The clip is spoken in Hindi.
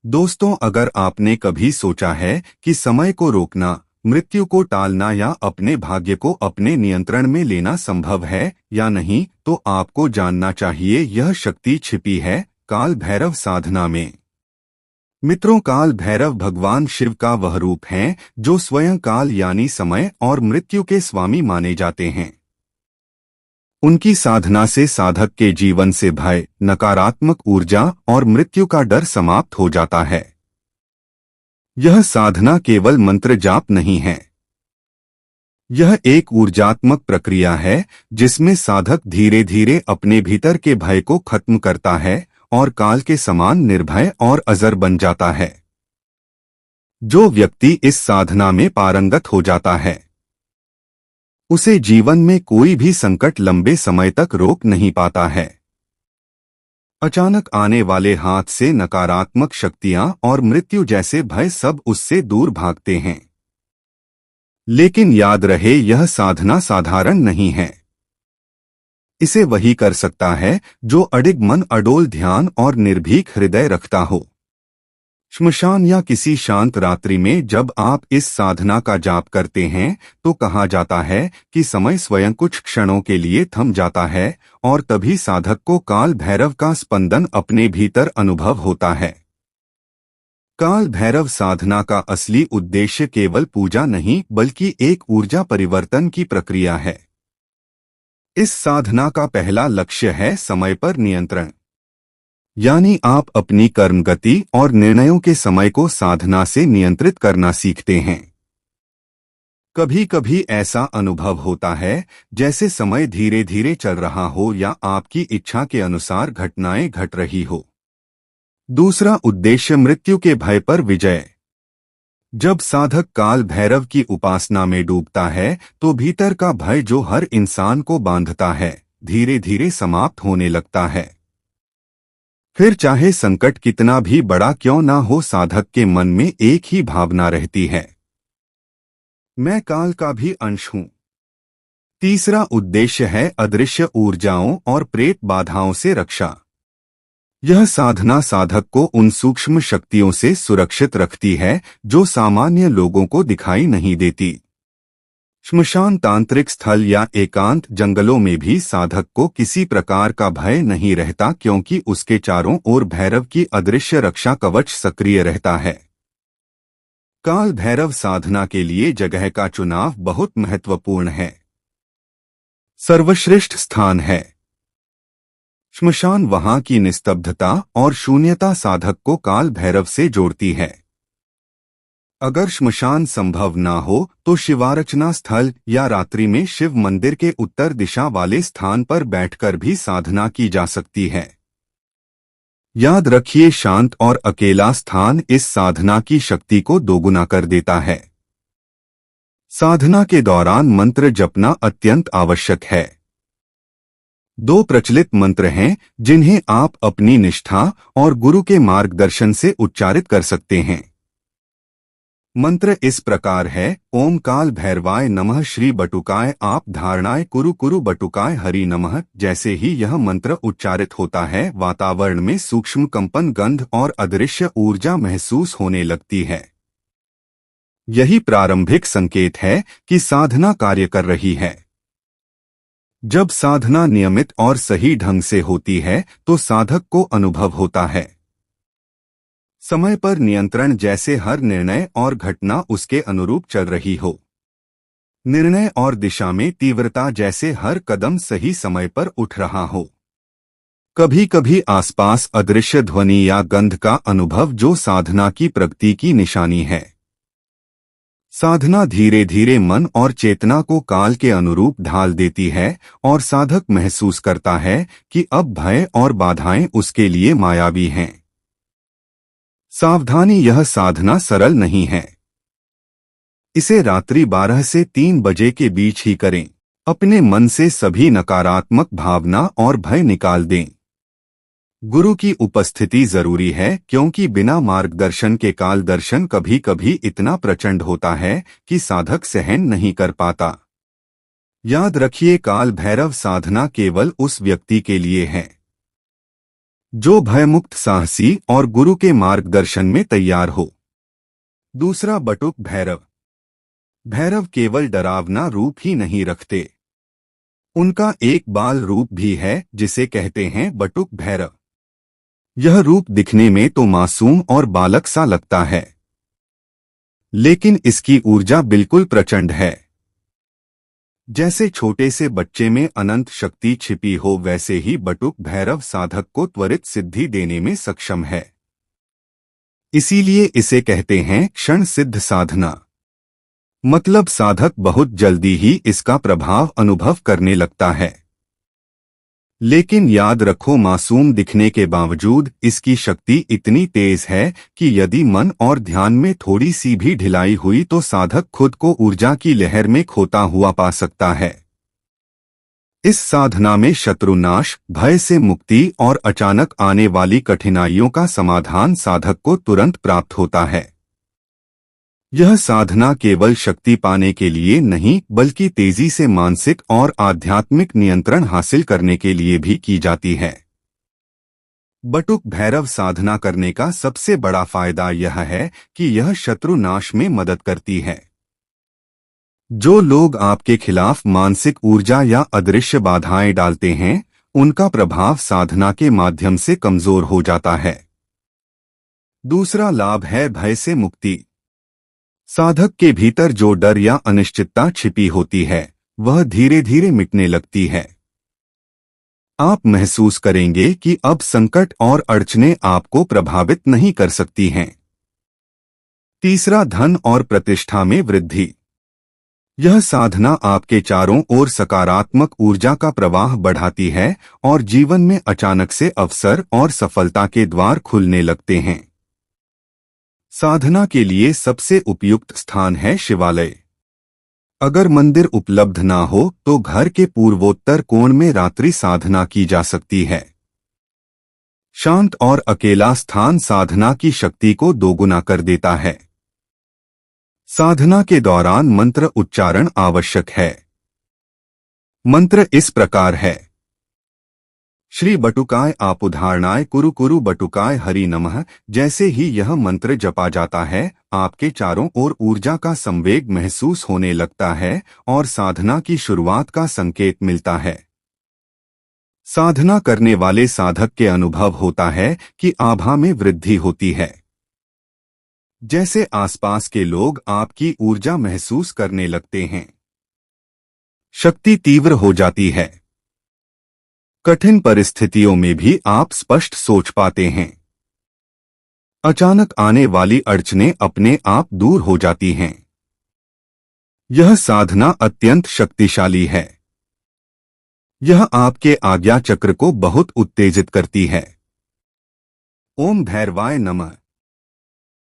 दोस्तों, अगर आपने कभी सोचा है कि समय को रोकना, मृत्यु को टालना या अपने भाग्य को अपने नियंत्रण में लेना संभव है या नहीं, तो आपको जानना चाहिए यह शक्ति छिपी है काल भैरव साधना में। मित्रों, काल भैरव भगवान शिव का वह रूप है जो स्वयं काल यानी समय और मृत्यु के स्वामी माने जाते हैं। उनकी साधना से साधक के जीवन से भय, नकारात्मक ऊर्जा और मृत्यु का डर समाप्त हो जाता है। यह साधना केवल मंत्र जाप नहीं है। यह एक ऊर्जात्मक प्रक्रिया है जिसमें साधक धीरे धीरे अपने भीतर के भय को खत्म करता है और काल के समान निर्भय और अजर बन जाता है। जो व्यक्ति इस साधना में पारंगत हो जाता है, उसे जीवन में कोई भी संकट लंबे समय तक रोक नहीं पाता है। अचानक आने वाले हाथ से नकारात्मक शक्तियां और मृत्यु जैसे भय सब उससे दूर भागते हैं। लेकिन याद रहे, यह साधना साधारण नहीं है। इसे वही कर सकता है जो अडिग मन, अडोल ध्यान और निर्भीक हृदय रखता हो। श्मशान या किसी शांत रात्रि में जब आप इस साधना का जाप करते हैं तो कहा जाता है कि समय स्वयं कुछ क्षणों के लिए थम जाता है और तभी साधक को काल भैरव का स्पंदन अपने भीतर अनुभव होता है। काल भैरव साधना का असली उद्देश्य केवल पूजा नहीं बल्कि एक ऊर्जा परिवर्तन की प्रक्रिया है। इस साधना का पहला लक्ष्य है समय पर नियंत्रण, यानी आप अपनी कर्म गति और निर्णयों के समय को साधना से नियंत्रित करना सीखते हैं। कभी कभी ऐसा अनुभव होता है जैसे समय धीरे धीरे चल रहा हो या आपकी इच्छा के अनुसार घटनाएं घट रही हो। दूसरा उद्देश्य मृत्यु के भय पर विजय। जब साधक काल भैरव की उपासना में डूबता है तो भीतर का भय जो हर इंसान को बांधता है, धीरे धीरे समाप्त होने लगता है। फिर चाहे संकट कितना भी बड़ा क्यों ना हो, साधक के मन में एक ही भावना रहती है, मैं काल का भी अंश हूं। तीसरा उद्देश्य है अदृश्य ऊर्जाओं और प्रेत बाधाओं से रक्षा। यह साधना साधक को उन सूक्ष्म शक्तियों से सुरक्षित रखती है जो सामान्य लोगों को दिखाई नहीं देती। श्मशान, तांत्रिक स्थल या एकांत जंगलों में भी साधक को किसी प्रकार का भय नहीं रहता क्योंकि उसके चारों ओर भैरव की अदृश्य रक्षा कवच सक्रिय रहता है। काल भैरव साधना के लिए जगह का चुनाव बहुत महत्वपूर्ण है। सर्वश्रेष्ठ स्थान है श्मशान। वहां की निस्तब्धता और शून्यता साधक को काल भैरव से जोड़ती है। अगर श्मशान संभव ना हो तो शिवार्चना स्थल या रात्रि में शिव मंदिर के उत्तर दिशा वाले स्थान पर बैठकर भी साधना की जा सकती है। याद रखिए, शांत और अकेला स्थान इस साधना की शक्ति को दोगुना कर देता है। साधना के दौरान मंत्र जपना अत्यंत आवश्यक है। 2 प्रचलित मंत्र हैं जिन्हें आप अपनी निष्ठा और गुरु के मार्गदर्शन से उच्चारित कर सकते हैं। मंत्र इस प्रकार है: ओम काल भैरवाय नमः, श्री बटुकाय आप धारणाय, कुरु कुरु बटुकाय हरि नमः। जैसे ही यह मंत्र उच्चारित होता है, वातावरण में सूक्ष्म कंपन, गंध और अदृश्य ऊर्जा महसूस होने लगती है। यही प्रारंभिक संकेत है कि साधना कार्य कर रही है। जब साधना नियमित और सही ढंग से होती है तो साधक को अनुभव होता है समय पर नियंत्रण, जैसे हर निर्णय और घटना उसके अनुरूप चल रही हो। निर्णय और दिशा में तीव्रता, जैसे हर कदम सही समय पर उठ रहा हो। कभी कभी आसपास अदृश्य ध्वनि या गंध का अनुभव जो साधना की प्रगति की निशानी है। साधना धीरे धीरे मन और चेतना को काल के अनुरूप ढाल देती है और साधक महसूस करता है कि अब भय और बाधाएं उसके लिए मायावी हैं। सावधानी, यह साधना सरल नहीं है। इसे रात्रि 12 से 3 बजे के बीच ही करें। अपने मन से सभी नकारात्मक भावना और भय निकाल दें। गुरु की उपस्थिति जरूरी है क्योंकि बिना मार्गदर्शन के काल दर्शन कभी कभी इतना प्रचंड होता है कि साधक सहन नहीं कर पाता। याद रखिए, काल भैरव साधना केवल उस व्यक्ति के लिए है जो भयमुक्त साहसी और गुरु के मार्गदर्शन में तैयार हो। दूसरा, बटुक भैरव। भैरव केवल डरावना रूप ही नहीं रखते, उनका एक बाल रूप भी है जिसे कहते हैं बटुक भैरव। यह रूप दिखने में तो मासूम और बालक सा लगता है, लेकिन इसकी ऊर्जा बिल्कुल प्रचंड है। जैसे छोटे से बच्चे में अनंत शक्ति छिपी हो, वैसे ही बटुक भैरव साधक को त्वरित सिद्धि देने में सक्षम है। इसीलिए इसे कहते हैं क्षण सिद्ध साधना। मतलब साधक बहुत जल्दी ही इसका प्रभाव अनुभव करने लगता है। लेकिन याद रखो, मासूम दिखने के बावजूद इसकी शक्ति इतनी तेज है कि यदि मन और ध्यान में थोड़ी सी भी ढिलाई हुई तो साधक खुद को ऊर्जा की लहर में खोता हुआ पा सकता है। इस साधना में शत्रुनाश, भय से मुक्ति और अचानक आने वाली कठिनाइयों का समाधान साधक को तुरंत प्राप्त होता है। यह साधना केवल शक्ति पाने के लिए नहीं, बल्कि तेजी से मानसिक और आध्यात्मिक नियंत्रण हासिल करने के लिए भी की जाती है। बटुक भैरव साधना करने का सबसे बड़ा फायदा यह है कि यह शत्रु नाश में मदद करती है। जो लोग आपके खिलाफ मानसिक ऊर्जा या अदृश्य बाधाएं डालते हैं, उनका प्रभाव साधना के माध्यम से कमजोर हो जाता है। दूसरा लाभ है भय से मुक्ति। साधक के भीतर जो डर या अनिश्चितता छिपी होती है, वह धीरे धीरे मिटने लगती है। आप महसूस करेंगे कि अब संकट और अड़चनें आपको प्रभावित नहीं कर सकती हैं। तीसरा, धन और प्रतिष्ठा में वृद्धि। यह साधना आपके चारों ओर सकारात्मक ऊर्जा का प्रवाह बढ़ाती है और जीवन में अचानक से अवसर और सफलता के द्वार खुलने लगते हैं। साधना के लिए सबसे उपयुक्त स्थान है शिवालय। अगर मंदिर उपलब्ध ना हो तो घर के पूर्वोत्तर कोण में रात्रि साधना की जा सकती है। शांत और अकेला स्थान साधना की शक्ति को दोगुना कर देता है। साधना के दौरान मंत्र उच्चारण आवश्यक है। मंत्र इस प्रकार है: श्री बटुकाय आपुधारणाय कुरु कुरु बटुकाय हरि नमः। जैसे ही यह मंत्र जपा जाता है, आपके चारों ओर ऊर्जा का संवेग महसूस होने लगता है और साधना की शुरुआत का संकेत मिलता है। साधना करने वाले साधक के अनुभव होता है कि आभा में वृद्धि होती है। जैसे आसपास के लोग आपकी ऊर्जा महसूस करने लगते हैं। शक्ति तीव्र हो जाती है। कठिन परिस्थितियों में भी आप स्पष्ट सोच पाते हैं। अचानक आने वाली अड़चनें अपने आप दूर हो जाती हैं। यह साधना अत्यंत शक्तिशाली है। यह आपके आज्ञा चक्र को बहुत उत्तेजित करती है। ओम भैरवाय नमः।